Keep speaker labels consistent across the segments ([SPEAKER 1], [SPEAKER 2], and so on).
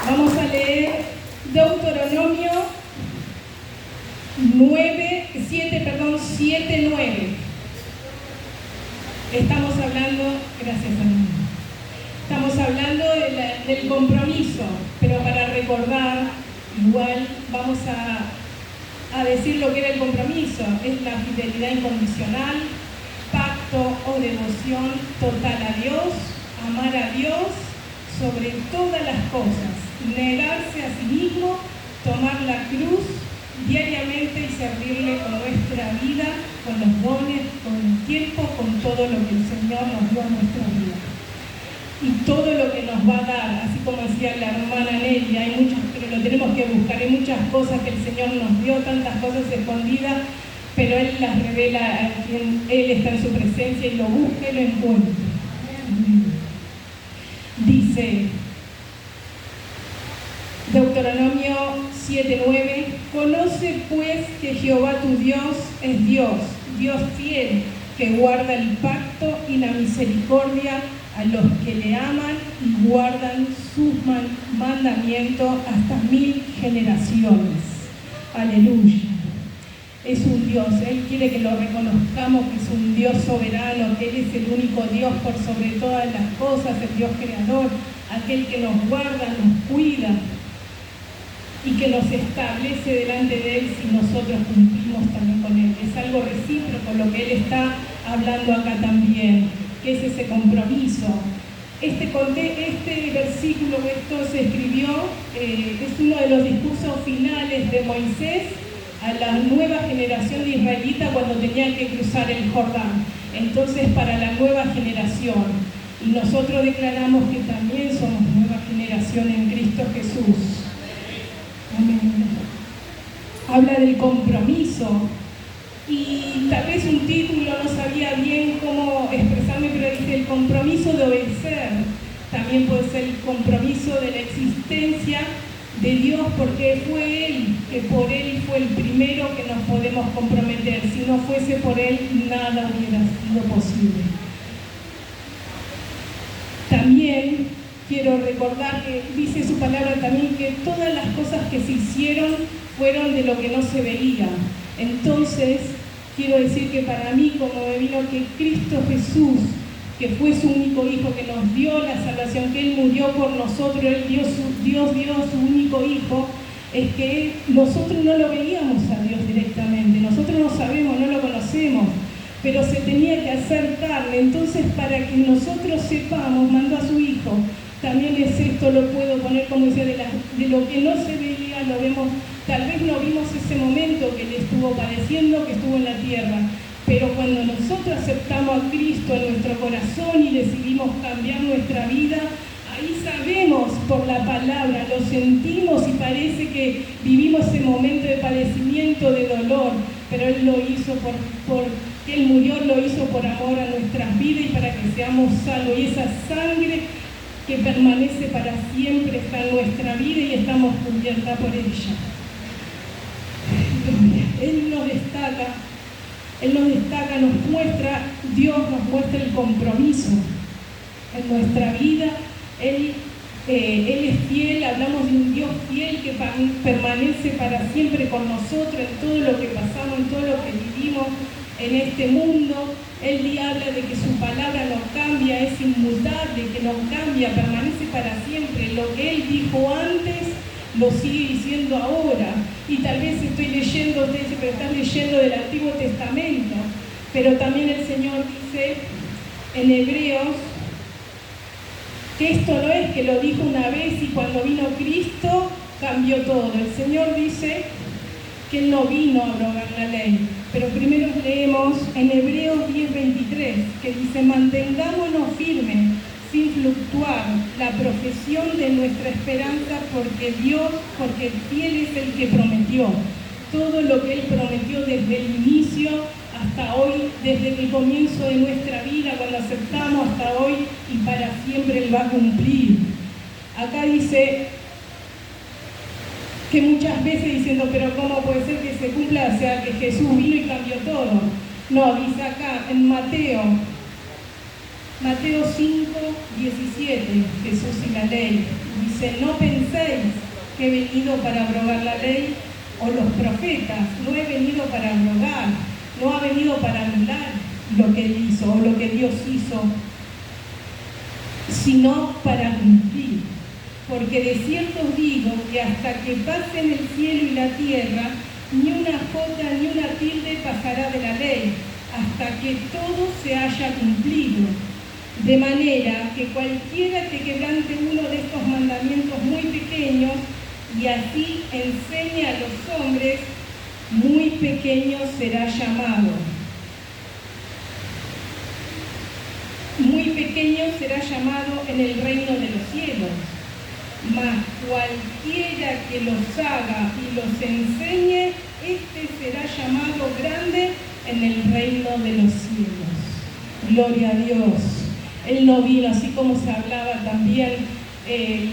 [SPEAKER 1] Vamos a leer Deuteronomio 7:9. Estamos hablando, gracias hermano, estamos hablando del compromiso, pero para recordar, igual vamos a decir lo que era el compromiso. Es la fidelidad incondicional, pacto o devoción total a Dios, amar a Dios sobre todas las cosas, negarse a sí mismo, tomar la cruz diariamente y servirle con nuestra vida, con los dones, con el tiempo, con todo lo que el Señor nos dio a nuestra vida. Y todo lo que nos va a dar, así como decía la hermana Nelly, hay muchas, pero lo tenemos que buscar, hay muchas cosas que el Señor nos dio, tantas cosas escondidas, pero Él las revela a quien Él está en su presencia y lo busca y lo encuentra. Dice Deuteronomio 7:9: conoce pues que Jehová tu Dios es Dios, Dios fiel, que guarda el pacto y la misericordia a los que le aman y guardan sus mandamientos hasta 1000 generaciones. Aleluya. Es un Dios, Él quiere que lo reconozcamos, que es un Dios soberano, que Él es el único Dios por sobre todas las cosas, el Dios creador, aquel que nos guarda, nos cuida y que nos establece delante de Él si nosotros cumplimos también con Él. Es algo recíproco lo que Él está hablando acá también, que es ese compromiso. Este versículo que esto se escribió es uno de los discursos finales de Moisés a la nueva generación de israelitas cuando tenían que cruzar el Jordán. Entonces, para la nueva generación. Y nosotros declaramos que también somos nueva generación en Cristo Jesús. Amén. Habla del compromiso. Y tal vez un título no sabía bien cómo expresarme, pero dice el compromiso de obedecer. También puede ser el compromiso de la existencia de Dios, porque fue Él, que por Él fue el primero que nos podemos comprometer. Si no fuese por Él, nada hubiera sido posible. También quiero recordar que dice su palabra también que todas las cosas que se hicieron fueron de lo que no se veía. Entonces, quiero decir que para mí, como me vino que Cristo Jesús, que fue su único Hijo, que nos dio la salvación, que Él murió por nosotros, Dios dio su único Hijo, es que nosotros no lo veíamos a Dios directamente, nosotros no sabemos, no lo conocemos, pero se tenía que hacer carne. Entonces, para que nosotros sepamos, mandó a su Hijo. También es esto, lo puedo poner como decía, de lo que no se veía, lo vemos. Tal vez no vimos ese momento que Él estuvo padeciendo, que estuvo en la tierra, pero cuando nosotros aceptamos a Cristo en nuestro corazón y decidimos cambiar nuestra vida, ahí sabemos por la palabra, lo sentimos y parece que vivimos ese momento de padecimiento, de dolor, pero Él lo hizo porque Él murió, lo hizo por amor a nuestras vidas y para que seamos salvos. Y esa sangre que permanece para siempre está en nuestra vida y estamos cubiertas por ella. Él nos destaca, nos muestra, Dios nos muestra el compromiso en nuestra vida. Él es fiel, hablamos de un Dios fiel que permanece para siempre con nosotros en todo lo que pasamos, en todo lo que vivimos en este mundo. Él habla de que su palabra no cambia, es inmutable, que no cambia, permanece para siempre. Lo que Él dijo antes lo sigue diciendo ahora. Y tal vez estoy leyendo, usted dice, pero están leyendo del Antiguo Testamento. Pero también el Señor dice en Hebreos que esto no es que lo dijo una vez y cuando vino Cristo cambió todo. El Señor dice que Él no vino a abrogar la ley. Pero primero leemos en Hebreos 10:23, que dice: mantengámonos firmes, sin fluctuar, la profesión de nuestra esperanza, porque fiel es el que prometió. Todo lo que Él prometió desde el inicio hasta hoy, desde el comienzo de nuestra vida, cuando aceptamos, hasta hoy y para siempre Él va a cumplir. Acá dice que muchas veces diciendo, pero ¿cómo puede ser que se cumpla? O sea, que Jesús vino y cambió todo. No, dice acá en Mateo Mateo 5:17, Jesús y la ley. Dice, no penséis que he venido para abrogar la ley o los profetas. No he venido para abrogar, no ha venido para anular lo que él hizo o lo que Dios hizo, sino para cumplir. Porque de cierto os digo que hasta que pasen el cielo y la tierra, ni una jota ni una tilde pasará de la ley, hasta que todo se haya cumplido. De manera que cualquiera que quebrante uno de estos mandamientos muy pequeños y así enseñe a los hombres, muy pequeño será llamado. Muy pequeño será llamado en el reino de los cielos. Mas cualquiera que los haga y los enseñe, este será llamado grande en el reino de los cielos. Gloria a Dios. Él no vino, así como se hablaba también el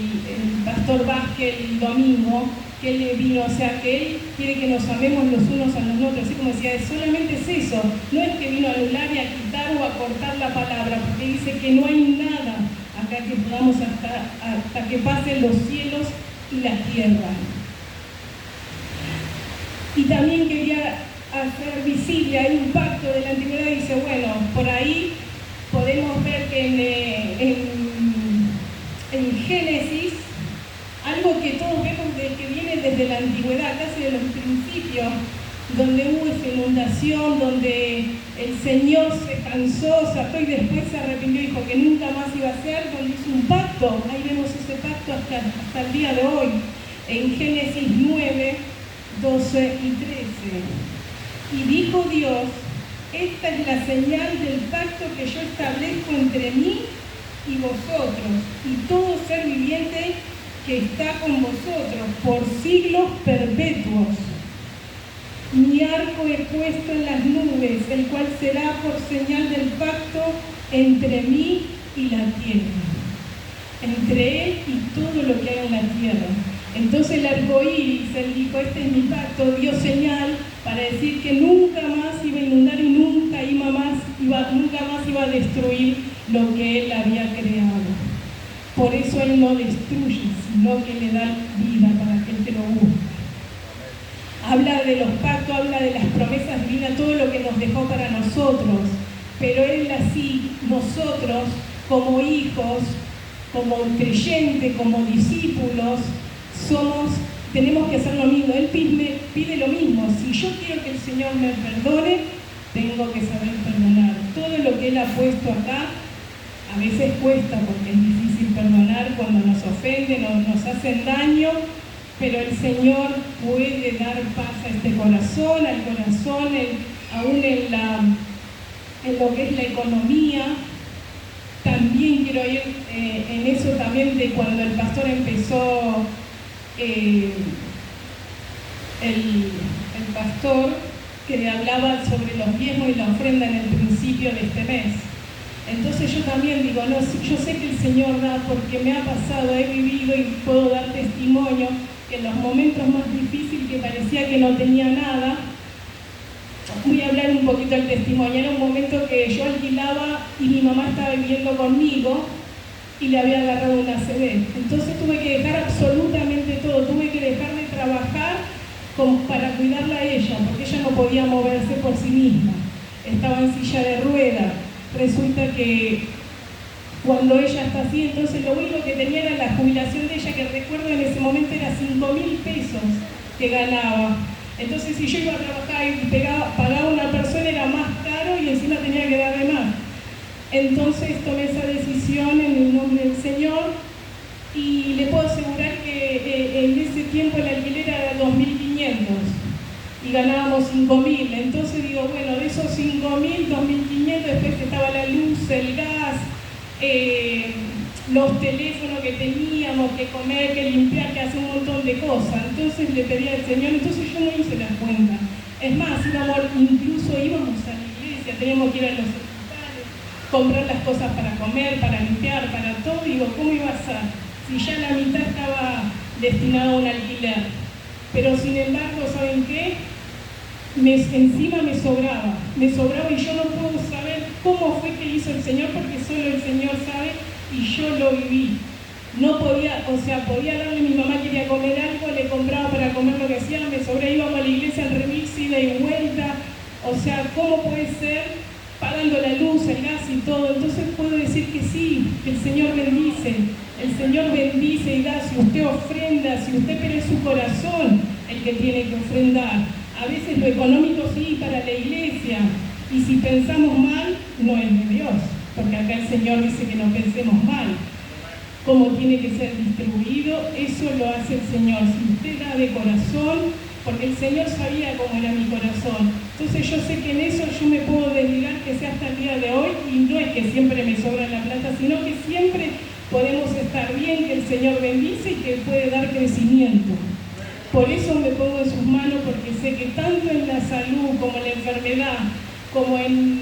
[SPEAKER 1] pastor Vázquez el domingo, que él vino, o sea, que él quiere que nos amemos los unos a los otros, así como decía, solamente es eso, no es que vino a anular y a quitar o a cortar la palabra, porque dice que no hay nada acá que podamos hasta que pasen los cielos y la tierra. Y también quería hacer visible, hay un pacto de la antigüedad, dice, bueno, por ahí podemos ver que en Génesis, algo que todos vemos que viene desde la antigüedad, casi de los principios, donde hubo esa inundación, donde el Señor se cansó, se hartó y después se arrepintió y dijo que nunca más iba a hacer, donde hizo un pacto. Ahí vemos ese pacto hasta el día de hoy, en Génesis 9, 12 y 13. Y dijo Dios, esta es la señal del pacto que yo establezco entre mí y vosotros, y todo ser viviente que está con vosotros por siglos perpetuos. Mi arco he puesto en las nubes, el cual será por señal del pacto entre mí y la tierra. Entre él y todo lo que hay en la tierra. Entonces el arco iris, él dijo, este es mi pacto, dio señal para decir que nunca más iba a inundar y nunca más iba a destruir lo que él había creado. Por eso él no destruye, sino que le da vida para que él te lo busque. Habla de los pactos, habla de las promesas divinas, todo lo que nos dejó para nosotros. Pero él así, nosotros como hijos, como creyentes, como discípulos, tenemos que hacer lo mismo. Él pide lo mismo. Si yo quiero que el Señor me perdone, tengo que saber perdonar. Todo lo que Él ha puesto acá, a veces cuesta porque es difícil perdonar cuando nos ofenden o nos hacen daño, pero el Señor puede dar paz a este corazón, al corazón, aún en lo que es la economía. También quiero ir en eso también de cuando el pastor empezó, el pastor que le hablaba sobre los diezmos y la ofrenda en el principio de este mes. Entonces yo también digo, no, yo sé que el Señor da porque me ha pasado, he vivido y puedo dar testimonio que en los momentos más difíciles que parecía que no tenía nada, voy a hablar un poquito del testimonio. Era un momento que yo alquilaba y mi mamá estaba viviendo conmigo y le había agarrado una ACV. Entonces tuve que dejar absolutamente todo, tuve que dejar de trabajar para cuidarla a ella, porque ella no podía moverse por sí misma, estaba en silla de ruedas. Resulta que cuando ella está así, entonces lo único que tenía era la jubilación de ella, que recuerdo en ese momento era 5.000 pesos que ganaba. Entonces si yo iba a trabajar y pagaba a una persona era más caro y encima tenía que darle más. Entonces tomé esa decisión en el nombre del Señor y le puedo asegurar que en ese tiempo el alquiler era 2.500 y ganábamos 5.000. Entonces digo, bueno, de esos 5.000, 2.500, después estaba la luz, el gas, los teléfonos que teníamos, que comer, que limpiar, que hacer un montón de cosas. Entonces le pedí al Señor, entonces yo no hice las cuentas. Es más, incluso íbamos a la iglesia, teníamos que ir a los hospitales, comprar las cosas para comer, para limpiar, para todo. Digo, ¿cómo iba a ser? Si ya la mitad estaba destinada a un alquiler. Pero sin embargo, ¿saben qué? Encima me sobraba y yo no puedo saber cómo fue que hizo el Señor, porque solo el Señor sabe y yo lo viví. No podía, podía darle, mi mamá quería comer algo, le compraba para comer lo que hacía, me sobraba, íbamos a la iglesia al remix, ida y vuelta. ¿Cómo puede ser pagando la luz, el gas y todo? Entonces puedo decir que sí, que el Señor bendice y da. Si usted ofrenda, si usted, pero es su corazón el que tiene que ofrendar. A veces lo económico sí para la iglesia, y si pensamos mal, no es de Dios, porque acá el Señor dice que no pensemos mal. Cómo tiene que ser distribuido, eso lo hace el Señor. Si usted da de corazón, porque el Señor sabía cómo era mi corazón. Entonces yo sé que en eso yo me puedo desligar, que sea hasta el día de hoy, y no es que siempre me sobra la plata, sino que siempre podemos estar bien, que el Señor bendice y que puede dar crecimiento. Por eso me pongo en sus manos, porque sé que tanto en la salud como en la enfermedad, como en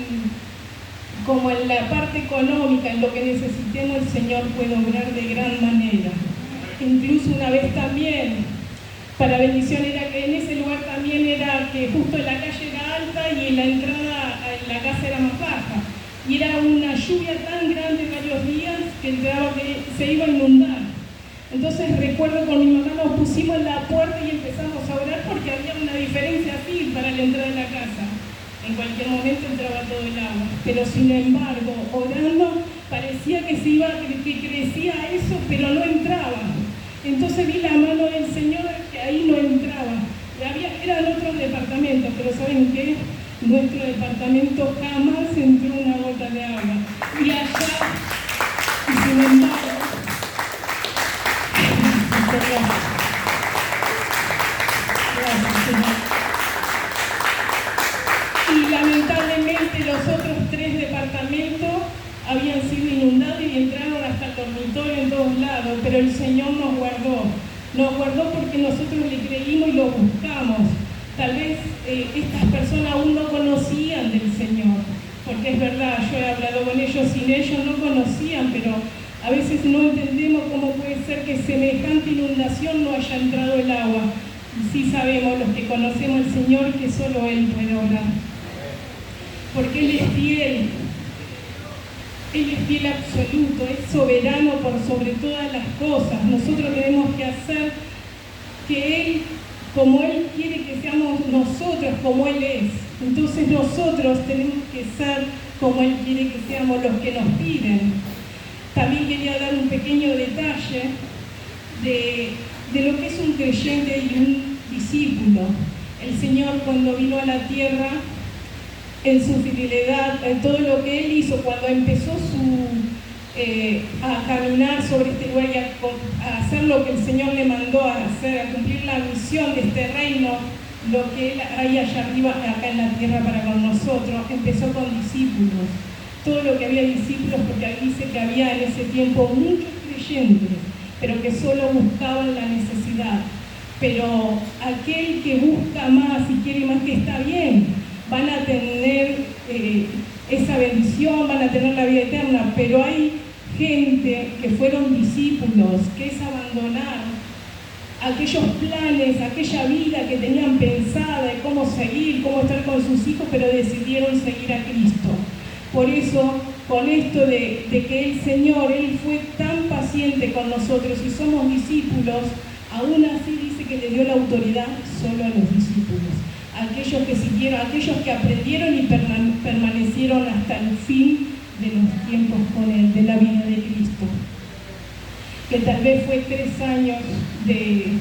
[SPEAKER 1] la parte económica, en lo que necesitemos, el Señor puede obrar de gran manera. Incluso una vez también, para bendición, era que en ese lugar también era que justo la calle era alta y la entrada en la casa era más baja. Y era una lluvia tan grande varios días que se iba a inundar. Entonces recuerdo con mi mamá nos pusimos en la puerta y empezamos a orar porque había una diferencia así para la entrada de la casa. En cualquier momento entraba todo el agua, pero sin embargo, orando, parecía que crecía eso, pero no entraba. Entonces vi la mano del Señor que ahí no entraba. Eran otros departamentos, pero ¿saben qué? Nuestro departamento jamás entró una gota de agua. Y allá, y sin embargo, gracias, Señor. Y lamentablemente los otros 3 departamentos habían sido inundados y entraron hasta el dormitorio en todos lados, pero el Señor nos guardó porque nosotros le creímos y lo buscamos. Tal vez estas personas aún no conocían del Señor, porque es verdad, yo he hablado con ellos, sin ellos no conocían, pero a veces no entendemos cómo puede ser que semejante inundación no haya entrado el agua. Y sí sabemos, los que conocemos al Señor, que solo Él puede obrar. Porque Él es fiel absoluto, es soberano por sobre todas las cosas. Nosotros tenemos que hacer que Él, como Él quiere que seamos nosotros, como Él es. Entonces nosotros tenemos que ser como Él quiere que seamos, los que nos piden. También quería dar un pequeño detalle de lo que es un creyente y un discípulo. El Señor, cuando vino a la tierra, en su fidelidad, en todo lo que Él hizo, cuando empezó a caminar sobre este lugar y a hacer lo que el Señor le mandó a hacer, a cumplir la misión de este reino, lo que Él hay allá arriba, acá en la tierra para con nosotros, empezó con discípulos. Todo lo que había discípulos, porque ahí dice que había en ese tiempo muchos creyentes, pero que solo buscaban la necesidad. Pero aquel que busca más y quiere más, que está bien, van a tener esa bendición, van a tener la vida eterna, pero hay gente que fueron discípulos, que es abandonar aquellos planes, aquella vida que tenían pensada de cómo seguir, cómo estar con sus hijos, pero decidieron seguir a Cristo. Por eso, con esto de que el Señor, Él fue tan paciente con nosotros y somos discípulos, aún así dice que le dio la autoridad solo a los discípulos. Aquellos que siguieron, aquellos que aprendieron y permanecieron hasta el fin de los tiempos con Él, de la vida de Cristo. Que tal vez fue 3 años de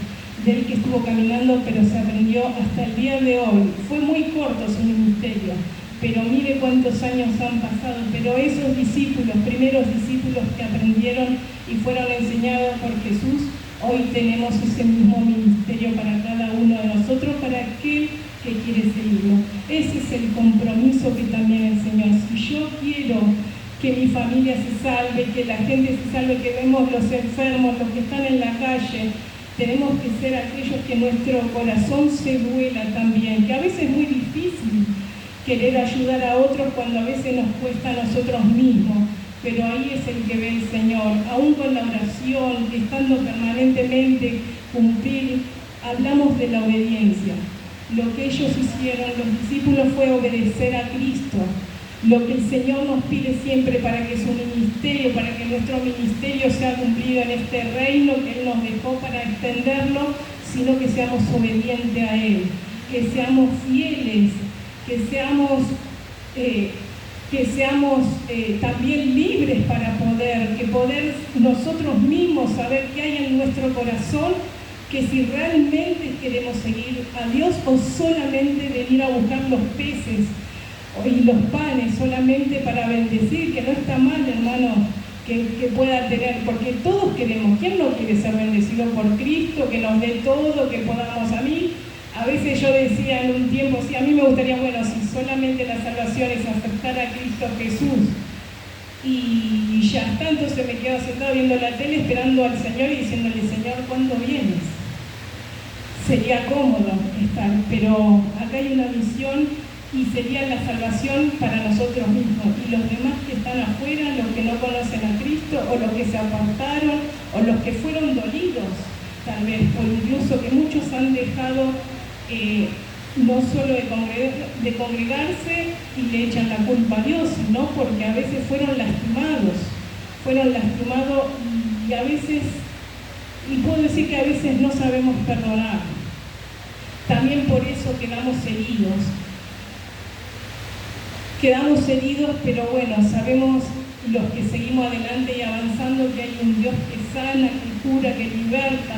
[SPEAKER 1] él que estuvo caminando, pero se aprendió hasta el día de hoy. Fue muy corto su ministerio, pero mire cuántos años han pasado. Pero esos discípulos, primeros discípulos que aprendieron y fueron enseñados por Jesús, hoy tenemos ese mismo ministerio para cada uno de nosotros, para aquel que quiere seguirlo. Ese es el compromiso que también el Señor. Si yo quiero que mi familia se salve, que la gente se salve, que vemos los enfermos, los que están en la calle, tenemos que ser aquellos que nuestro corazón se duela también, que a veces es muy difícil querer ayudar a otros cuando a veces nos cuesta a nosotros mismos, pero ahí es el que ve el Señor. Aún con la oración, estando permanentemente cumplir, hablamos de la obediencia. Lo que ellos hicieron, los discípulos, fue obedecer a Cristo. lo que el Señor nos pide siempre para que su ministerio, para que nuestro ministerio sea cumplido en este reino que Él nos dejó para extenderlo, sino que seamos obedientes a Él, que seamos fieles, que seamos también libres para poder nosotros mismos saber qué hay en nuestro corazón, que si realmente queremos seguir a Dios o solamente venir a buscar los peces y los panes solamente para bendecir, que no está mal, hermano, que pueda tener, porque todos queremos. ¿Quién no quiere ser bendecido por Cristo, que nos dé todo, que podamos? A veces yo decía en un tiempo, sí, a mí me gustaría, bueno, si solamente la salvación es aceptar a Cristo Jesús y ya está, entonces me quedo sentado viendo la tele esperando al Señor y diciéndole, Señor, ¿cuándo vienes? Sería cómodo estar, pero acá hay una misión y sería la salvación para nosotros mismos, y los demás que están afuera, los que no conocen a Cristo, o los que se apartaron, o los que fueron dolidos, tal vez, o incluso que muchos han dejado no solo de congregarse y le echan la culpa a Dios, sino porque a veces fueron lastimados y a veces, y puedo decir que a veces no sabemos perdonar. También por eso quedamos heridos, pero bueno, sabemos los que seguimos adelante y avanzando que hay un Dios que sana, que cura, que liberta,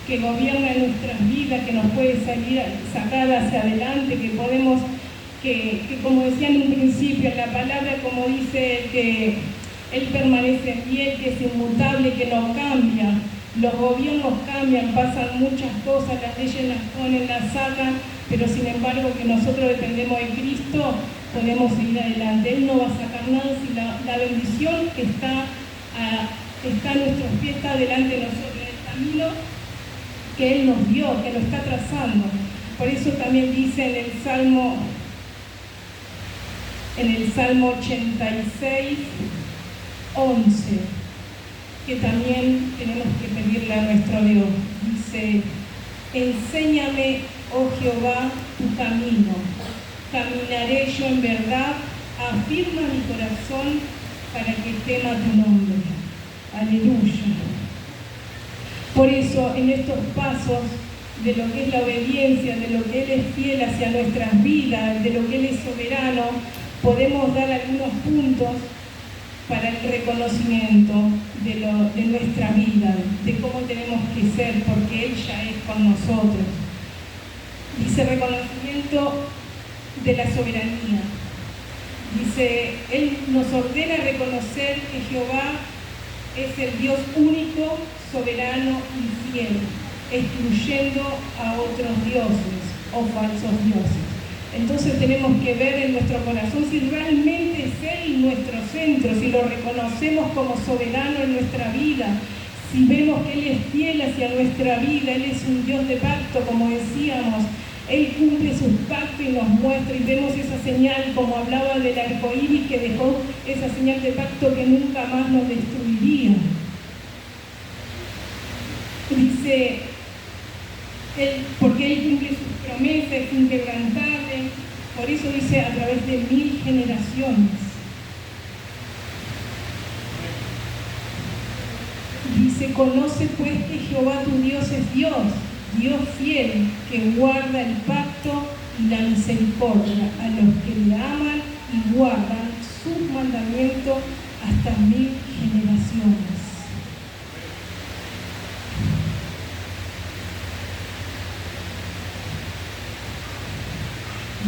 [SPEAKER 1] que gobierna en nuestras vidas, que nos puede sacar hacia adelante, que podemos, que como decía en un principio, la palabra como dice que Él permanece en pie, que es inmutable, que no cambia. Los gobiernos cambian, pasan muchas cosas, las leyes las ponen, las sacan, pero sin embargo que nosotros dependemos de Cristo, podemos seguir adelante. Él no va a sacar nada si la bendición que está a nuestros pies, está delante de nosotros, en el camino que Él nos dio, que lo está trazando. Por eso también dice en el Salmo 86, 11, que también tenemos que pedirle a nuestro Dios. Dice, enséñame, oh Jehová, tu camino, caminaré yo en verdad, afirma mi corazón para que tema tu nombre. Aleluya. Por eso, en estos pasos de lo que es la obediencia, de lo que Él es fiel hacia nuestras vidas, de lo que Él es soberano, podemos dar algunos puntos para el reconocimiento de nuestra vida, de cómo tenemos que ser, porque Él ya es con nosotros. Dice reconocimiento de la soberanía. Dice, Él nos ordena reconocer que Jehová es el Dios único, soberano y fiel, excluyendo a otros dioses o falsos dioses. Entonces tenemos que ver en nuestro corazón si realmente es Él nuestro centro, si lo reconocemos como soberano en nuestra vida, si vemos que Él es fiel hacia nuestra vida, Él es un Dios de pacto, como decíamos, Él cumple sus pactos y nos muestra, y vemos esa señal, como hablaba del arco iris, que dejó esa señal de pacto que nunca más nos destruiría. Dice, porque Él cumple sus promesas, es inquebrantable, por eso dice a través de 1000 generaciones. Dice, conoce pues que Jehová tu Dios es Dios, Dios fiel, que guarda el pacto y la misericordia a los que le aman y guardan sus mandamientos hasta 1000 generaciones.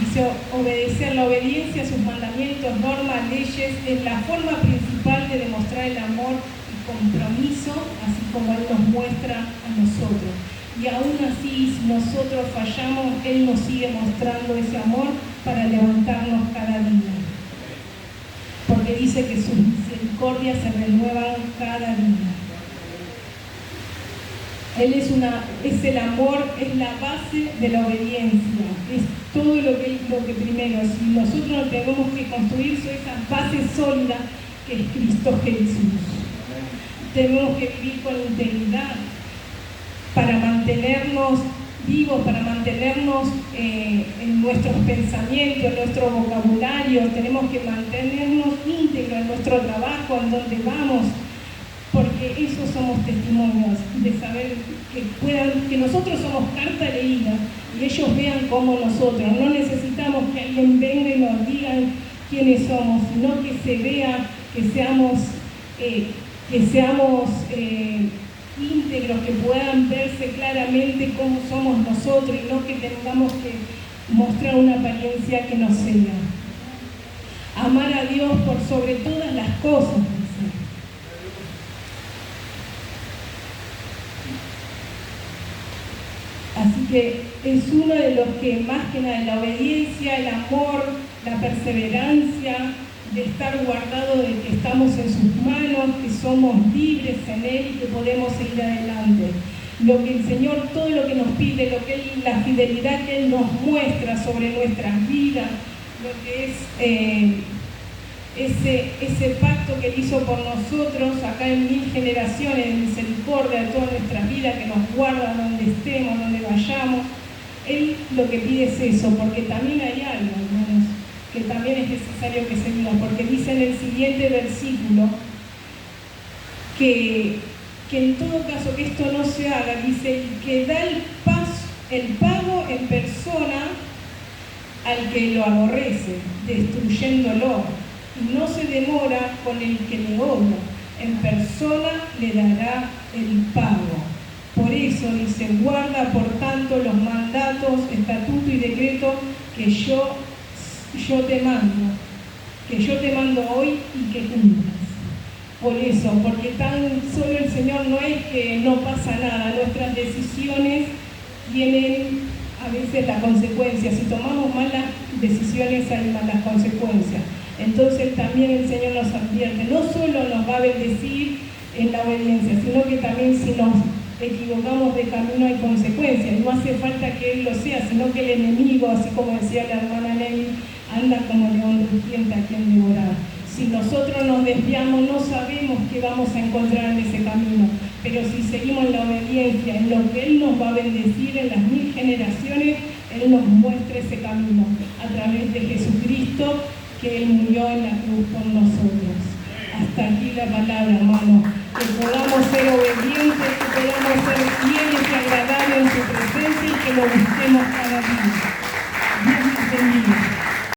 [SPEAKER 1] Dice, obedecer, la obediencia a sus mandamientos, normas, leyes, es la forma principal de demostrar el amor y compromiso, así como Él nos muestra a nosotros. Y aún así, si nosotros fallamos, Él nos sigue mostrando ese amor para levantarnos cada día. Porque dice que sus misericordias se renuevan cada día. Él es el amor, es la base de la obediencia, es todo lo que primero, si nosotros tenemos que construir esas bases sólidas que es Cristo Jesús. Tenemos que vivir con integridad para mantenernos vivos, para mantenernos en nuestros pensamientos, en nuestro vocabulario. Tenemos que mantenernos íntegros en nuestro trabajo, en donde vamos, porque esos somos testimonios de saber que nosotros somos carta leída y ellos vean como nosotros. No necesitamos que alguien venga y nos diga quiénes somos, sino que se vea, que seamos íntegros, que puedan verse claramente cómo somos nosotros y no que tengamos que mostrar una apariencia que no sea. Amar a Dios por sobre todas las cosas, dice. Así que es uno de los que más que nada, la obediencia, el amor, la perseverancia, de estar guardado, de que estamos en sus manos, que somos libres en Él y que podemos seguir adelante. Lo que el Señor, todo lo que nos pide, la fidelidad que Él nos muestra sobre nuestras vidas, lo que es ese pacto que Él hizo por nosotros acá en 1000 generaciones de misericordia de todas nuestras vidas, que nos guarda donde estemos, donde vayamos. Él lo que pide es eso, porque también hay algo, hermanos, que también es necesario que se diga, porque dice en el siguiente versículo que en todo caso que esto no se haga, dice, que da el pago en persona al que lo aborrece, destruyéndolo, y no se demora con el que le odia, en persona le dará el pago. Por eso dice, guarda por tanto los mandatos, estatuto y decreto que yo te mando hoy y que cumplas. Por eso, porque tan solo el Señor no es que no pasa nada, nuestras decisiones tienen a veces las consecuencias. Si tomamos malas decisiones hay malas consecuencias. Entonces también el Señor nos advierte, no solo nos va a bendecir en la obediencia, sino que también si nos equivocamos de camino hay consecuencias. No hace falta que Él lo sea, sino que el enemigo, así como decía la hermana Nelly, anda como león rugiente a quien devorar. Si nosotros nos desviamos, no sabemos qué vamos a encontrar en ese camino, pero si seguimos en la obediencia, en lo que Él nos va a bendecir en las 1000 generaciones, Él nos muestra ese camino a través de Jesucristo, que Él murió en la cruz por nosotros. Hasta aquí la palabra, hermano. Que podamos ser obedientes, que podamos ser fieles y agradables en su presencia y que lo busquemos cada día. Dios nos bendiga.